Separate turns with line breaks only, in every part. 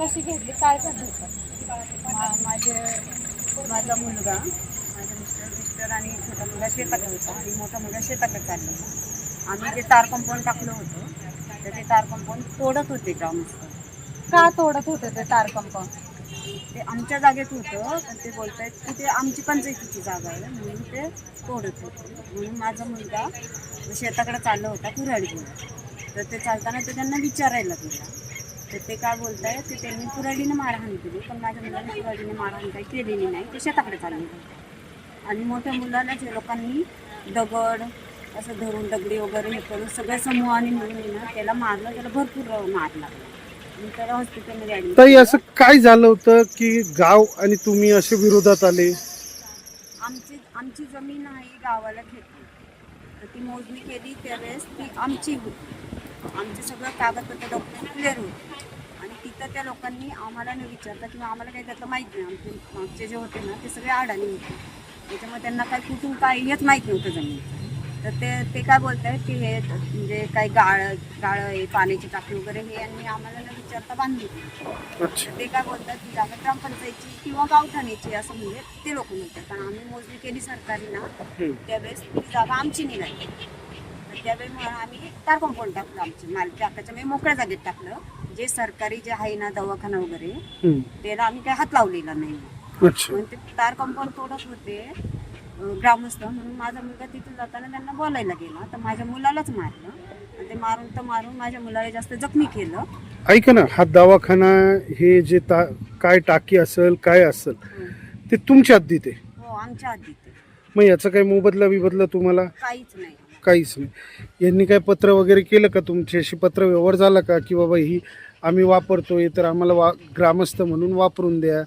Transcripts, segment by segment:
कशी घेतली, काय झालं होतं?
माझा मुलगा, माझे मिस्टर आणि छोटा मुलगा शेताकडे होता आणि मोठा मुलगा शेताकडे चालला होता. आम्ही जे तार कंपाऊंड टाकलं होतं तर ते तार कंपाऊंड तोडत होते ग्रामस्थ.
का तोडत होते ते तार कंपाऊंड?
ते आमच्या जागेत होतं पण ते बोलतायत की ते आमची पंचायतीची जागा आहे म्हणून ते तोडत होते. म्हणून माझा मुलगा शेताकडे चालला होता कुऱ्हाडी घेऊन. तर ते चालताना ते त्यांना विचारायला गेला तर ते काय बोलताय ते त्यांनी कुऱ्हाडीने मारहाण केली, पण माझ्या मुलाने कुऱ्हाडीने मारहाण काही केलेली नाही, ते शेताकडे चालले होते. आणि मोठ्या मुलाला जे लोकांनी दगड असं धरून दगडी वगैरे हे करून सगळ्या समूहाने मिळून ना त्याला मारलं, त्याला भरपूर मार लागला आणि त्याला हॉस्पिटलमध्ये ॲडमिट
ताई असं काय झालं होतं की गाव आणि तुम्ही असे विरोधात आले?
आमची जमीन आहे गावाला घेतली तर ती मोजणी केली त्यावेळेस ती आमची होती. आमचे सगळं कागदपत्र डॉक्युमेंट क्लिअर होते आणि तिथं त्या लोकांनी आम्हाला न विचारता किंवा आम्हाला काही त्यातलं माहीत नाही. आमचे मागचे जे होते ना ते सगळे अडाणी होते, त्याच्यामुळे त्यांना काय कुठून काय हेच माहीत नव्हतं जमीन. तर ते काय बोलत आहेत की हे म्हणजे काही गाळं आहे, पाण्याची टाकी वगैरे हे यांनी आम्हाला न विचारता बांधली. ते काय बोलतात की जागा ग्रामपंचायतची किंवा गावठाण्याची असं म्हणजे ते लोक म्हणतात. कारण आम्ही मोजणी केली सरकारी ना त्यावेळेस ती जागा आमची निघाली. तर त्यावेळी आम्ही तार कंपाऊंड टाकलं, आमची मालकी हक्काच्या म्हणजे मोकळ्या जागेत टाकलं. जे सरकारी जे आहे ना दवाखाना वगैरे त्याला आम्ही काही हात लावलेला नाही. म्हणून ते तार कंपाऊंड तोडत होते ग्रामस्थ. म्हणून माझा मुलगा तिथून जाताना त्यांना बोलायला गेला तर माझ्या मुलालाच मारलं आणि ते मारून माझ्या मुलाला जास्त जखमी केलं.
ऐका ना, हा दवाखाना हे जे काय टाकी असेल काय असेल ते तुमच्या हद्दीत आहे?
हो, आमच्या हद्दीत आहे.
मग याचा काही मोबदला तुम्हाला?
काहीच नाही.
काहीच नाही. यांनी काय पत्र वगैरे केलं का तुमच्याशी? पत्र व्यवहार झाला का की बाबा ही आम्ही वापरतोय तर आम्हाला ग्रामस्थ म्हणून वापरून द्या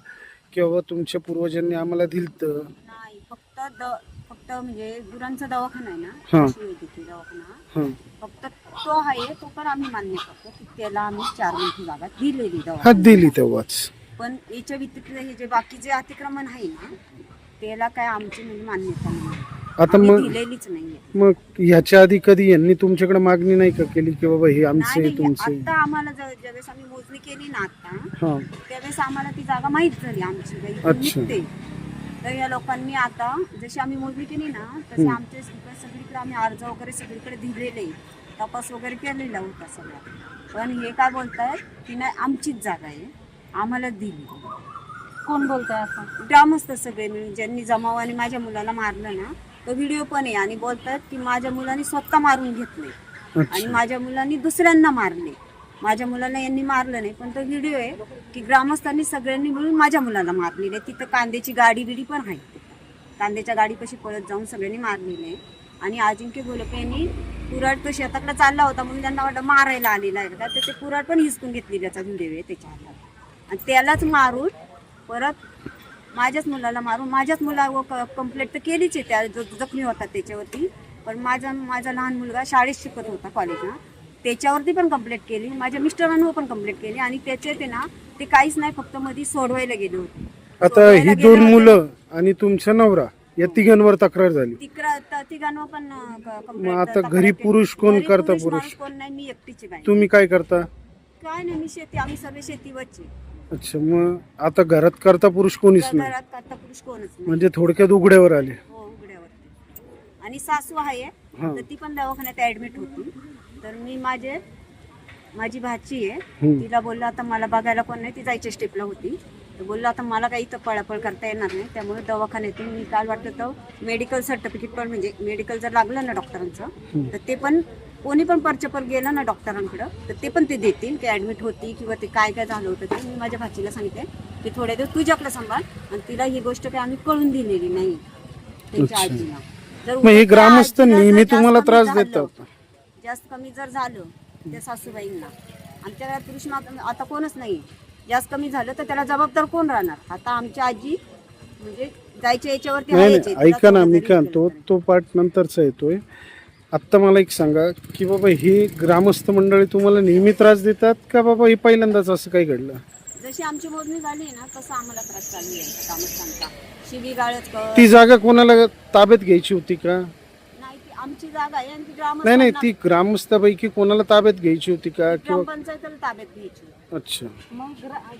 किंवा तुमच्या पूर्वजांनी आम्हाला दिलतं?
नाही, फक्त म्हणजे गुरांचा दवाखाना आहे ना, दवाखाना फक्त तो आहे, तो पण आम्ही मान्य करतो की त्याला आम्ही 4 गुंठी जागा दिलेली
हात दिली तेव्हाच.
पण याच्या व्यतिरिक्त हे जे बाकीचे अतिक्रमण आहे ना त्याला काय आमची म्हणजे मान्यता नाही,
आता मग
दिलेलीच नाहीये.
मग ह्याच्या आधी कधी यांनी तुमच्याकडे मागणी नाही का केली की बाबा हे आमचे
नाही,
तुमचे?
आता आम्हाला ज्यावेळेस आम्ही मोजणी केली ना आता त्यावेळेस आम्हाला ती जागा माहीत झाली आमची निघते. तर या लोकांनी आता जशी आम्ही मोजणी केली ना तसे आमच्या सगळीकडे आम्ही अर्ज वगैरे सगळीकडे दिलेले, तपास वगैरे केलेला होता सगळा. पण हे काय बोलतायत की नाही आमचीच जागा आहे, आम्हाला दिली.
कोण बोलतंय असं?
ग्रामस्थ सगळे मिळून ज्यांनी जमावाने माझ्या मुलाला मारलं ना तो व्हिडिओ पण आहे आणि बोलतात की माझ्या मुलाने स्वतः मारून घेतले आणि माझ्या मुलांनी दुसऱ्यांना मारले. माझ्या मुलाला यांनी मारलं नाही पण तो व्हिडिओ आहे की ग्रामस्थांनी सगळ्यांनी मिळून माझ्या मुलाला मारलेले. तिथं कांद्याची गाडी बिडी पण आहे, कांद्याच्या गाडीपाशी पळत जाऊन सगळ्यांनी मारलेले. आणि अजिंक्य गोलके यांनी कुऱ्हाड तो शेताकडे चालला होता म्हणून त्यांना वाटतं मारायला आलेला आहे का, तर ते कुऱ्हाड पण हिसकून घेतली त्याचा व्हिडिओ आहे त्याच्या हातात. आणि त्यालाच मारून परत माझ्याच मुलाला मारून माझ्याच मुलावर कंप्लेंट तर केलीच आहे त्या जो जखमी होता त्याच्यावरती. पण माझा लहान मुलगा शाळेत शिकत होता कॉलेजला, त्याच्यावरती पण कंप्लेंट केली, माझ्या मिस्टरांवर पण कंप्लेंट केली. आणि त्याचे ते ना ते काहीच नाही, फक्त मध्ये सोडवायला गेले होते.
आता ही 2 मुलं आणि तुमचा नवरा या तिघांवर तक्रार झाली?
तिघांवर पण
मग आता घरी पुरुष कोण करता? पुरुष
कोण नाही, मी एकटीची बाई.
तुम्ही काय करता?
काय नाही, मी शेती, आम्ही सगळे शेतीवरचे.
अच्छा, मग आता घरात करता पुरुष कोणीच नाही?
घरात करता पुरुष कोणच नाही.
म्हणजे थोडक्यात उघड्यावर आले.
हो, उघड्यावर. आणि सासू आहे तर ती पण दवाखान्यात ऍडमिट होती. तर मी माझी भाची आहे तिला बोललं आता मला बघायला कोण नाही, ती जायच्या स्टेपला होती. तर बोललं आता मला काही इथं पळापळ करता येणार नाही, त्यामुळे दवाखान्यातून मी काल वाटतं तर मेडिकल सर्टिफिकेट पण म्हणजे मेडिकल जर लागलं ना डॉक्टरांचं तर ते पण कोणी पण परचपर गेलं ना डॉक्टरांकडं तर ते पण ते देतील की ॲडमिट होती किंवा ते काय झालं होतं ते. मी माझ्या भाचीला सांगितलं की थोड्या दिवस तुझ्याकडे सांभाळ आणि तिला ही गोष्ट काही आम्ही कळून दिलेली नाही त्यांच्या आजीला.
मग हे ग्रामस्थ नेहमी तुम्हाला त्रास देतात?
जास्त कमी जर झालं त्या सासूबाईंना, आमच्या घरात पुरुष आता कोणच नाही, जास्त कमी झालं तर त्याला जबाबदार कोण राहणार? आता आमची आजी म्हणजे जायच्या याच्यावरती.
ऐका ना, मी काय तो पार्ट नंतरचा येतोय. आत्ता मला एक सांगा की बाबा ही ग्रामस्थ मंडळी तुम्हाला नेहमी त्रास देतात का बाबा हे पहिल्यांदाच असं काही घडलं?
जशी आमची मोजणी झाली ना तसं आम्हाला त्रास चालू आहे ग्रामस्थांचा. शिवी गाळच
ती जागा कोणाला ताब्यात घ्यायची होती का?
नाही, ती आमची जागा आहे आणि ती
नाही नाही, ती ग्रामस्थापैकी कोणाला ताब्यात घ्यायची होती का किंवा?
ग्रामपंचायतीला ताब्यात घ्यायची.
अच्छा.
मग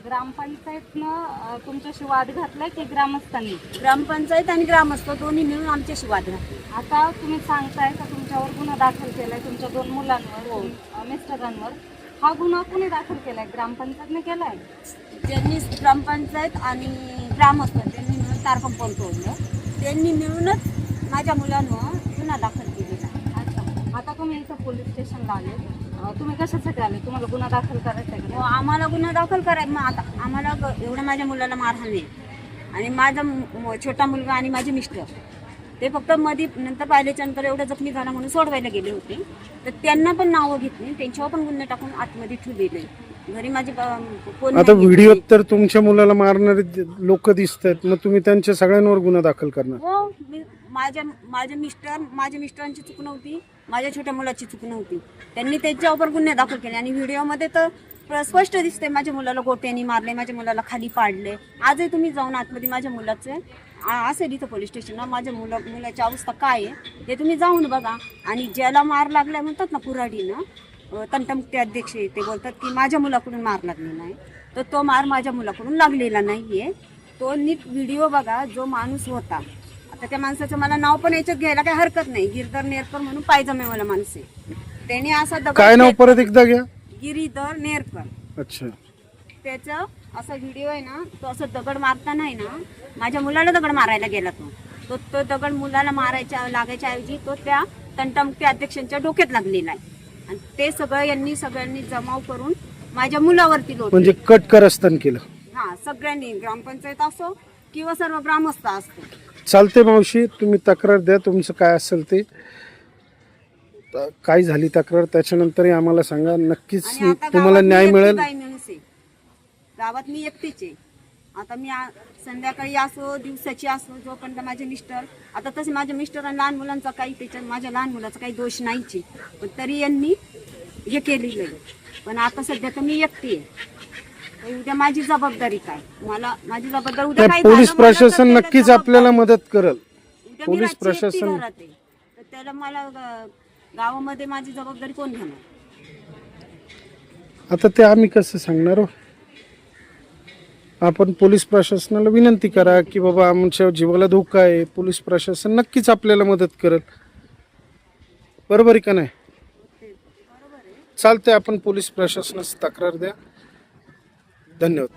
ग्रामपंचायतनं तुमच्याशी वाद घातलाय की ग्रामस्थांनी?
ग्रामपंचायत आणि ग्रामस्थ दोन्ही मिळून आमच्याशी वाद घातले.
आता तुम्ही सांगताय का तुमच्यावर गुन्हा दाखल केलाय तुमच्या 2 मुलांवर, मिस्टरांवर. हा गुन्हा कोणी दाखल केलाय? ग्रामपंचायतने केलाय?
ज्यांनी ग्रामपंचायत आणि ग्रामस्थ त्यांनी मिळून तार कंपाऊंड तोडलं, त्यांनी मिळूनच माझ्या मुलांवर गुन्हा दाखल केलेला.
अच्छा. आता तुम्ही इथं पोलीस स्टेशनला आले, तुम्ही कशासाठी आले? तुम्हाला गुन्हा दाखल करायचा आहे का?
आम्हाला गुन्हा दाखल करायचा. मग आता आम्हाला एवढं माझ्या मुलाला मारहाण आहे आणि माझा छोटा मुलगा आणि माझे मिस्टर ते फक्त मध्ये नंतर पाहिल्याच्यानंतर एवढं जखमी झाला म्हणून सोडवायला गेले होते. तर त्यांना पण नावं घेतली, त्यांच्यावर पण गुन्हे टाकून आतमध्ये ठेवलेले. घरी माझी कोण
आता
नाही.
व्हिडिओत तर तुमच्या मुलाला मारणारे लोक दिसतात, मग तुम्ही त्यांच्या सगळ्यांवर गुन्हा दाखल करणार?
हो, माझे मिस्टरांची चूक नव्हती, माझ्या छोट्या मुलाची चूक नव्हती. त्यांनी त्यांच्यावर गुन्हे दाखल केले आणि व्हिडिओमध्ये तर स्पष्ट दिसते माझ्या मुलाला गोट्याने मारले, माझ्या मुलाला खाली पाडले. आजही तुम्ही जाऊन आतमध्ये माझ्या मुलाचे असेल इथं पोलीस स्टेशनला माझ्या मुलाची अवस्था काय आहे ते तुम्ही जाऊन बघा. आणि ज्याला मार लागलाय म्हणतात ना कुऱ्हाडीनं, तंटमुक्ती अध्यक्ष ते बोलतात की माझ्या मुलाकडून मार लागलेला आहे, तर तो मार माझ्या मुलाकडून लागलेला नाहीये. तो नीट व्हिडिओ बघा. जो माणूस होता, आता त्या माणसाचं मला नाव पण याच्यात घ्यायला काही हरकत नाही, गिरधर नेरकर म्हणून पायजमेवाला माणूस आहे. त्याने असा दगड,
काय नाव परत एकदा घ्या?
गिरीधर नेरकर.
अच्छा.
त्याचा असा व्हिडिओ आहे ना, तो असं दगड मारताना आहे ना, माझ्या मुलाला दगड मारायला गेला तो दगड मुलाला लागायच्या ऐवजी तो त्या तंटामुक्ती अध्यक्षांच्या डोक्यात लागलेला आहे. आणि ते सगळ्यांनी जमाव करून माझ्या मुलावरती लोटले.
म्हणजे कट करस्तान केलं?
हा, सगळ्यांनी, ग्रामपंचायत असो किंवा सर्व ग्रामस्थ असतो.
चालते मावशी, तुम्ही तक्रार द्या, तुमचं काय असेल ते. काय झाली तक्रार त्याच्यानंतरही आम्हाला सांगा, नक्कीच
आणि आता
तुम्हाला
गावात मी
न्याय
एकटी
मिळेल.
बाई माणूस आहे. गावात मी एकटीच आहे. आता मी संध्याकाळी असो दिवसाची असो, जोपर्यंत माझे मिस्टर, आता तसे माझ्या मिस्टर आणि लहान मुलांचा काही, त्याच्यात माझ्या लहान मुलाचा काही दोष नाहीच आहे, पण तरी यांनी हे केलेलं आहे. पण आता सध्या तर मी एकटी आहे. तर उद्या माझी जबाबदारी काय? माझी जबाबदारी उद्या काय
पोलीस
झालं मला तर
प्रशासन
त्याला
नक्कीच
जबाबदारी.
आपल्याला मदत करेल.
उद्या मी
पोलीस
रात्री एकटी
प्रशासन
घरात आहे, तर त्याला मला गावामध्ये माझी जबाबदारी कोण घेणार?
आता ते आम्ही कसं सांगणार हो? आपण पोलीस प्रशासनाला विनंती करा की बाबा आमच्या जीवाला धोका आहे, पोलीस प्रशासन नक्कीच आपल्याला मदत करेल. बरोबर आहे का नाही? चालतंय, आपण पोलीस प्रशासनास तक्रार द्या. धन्यवाद.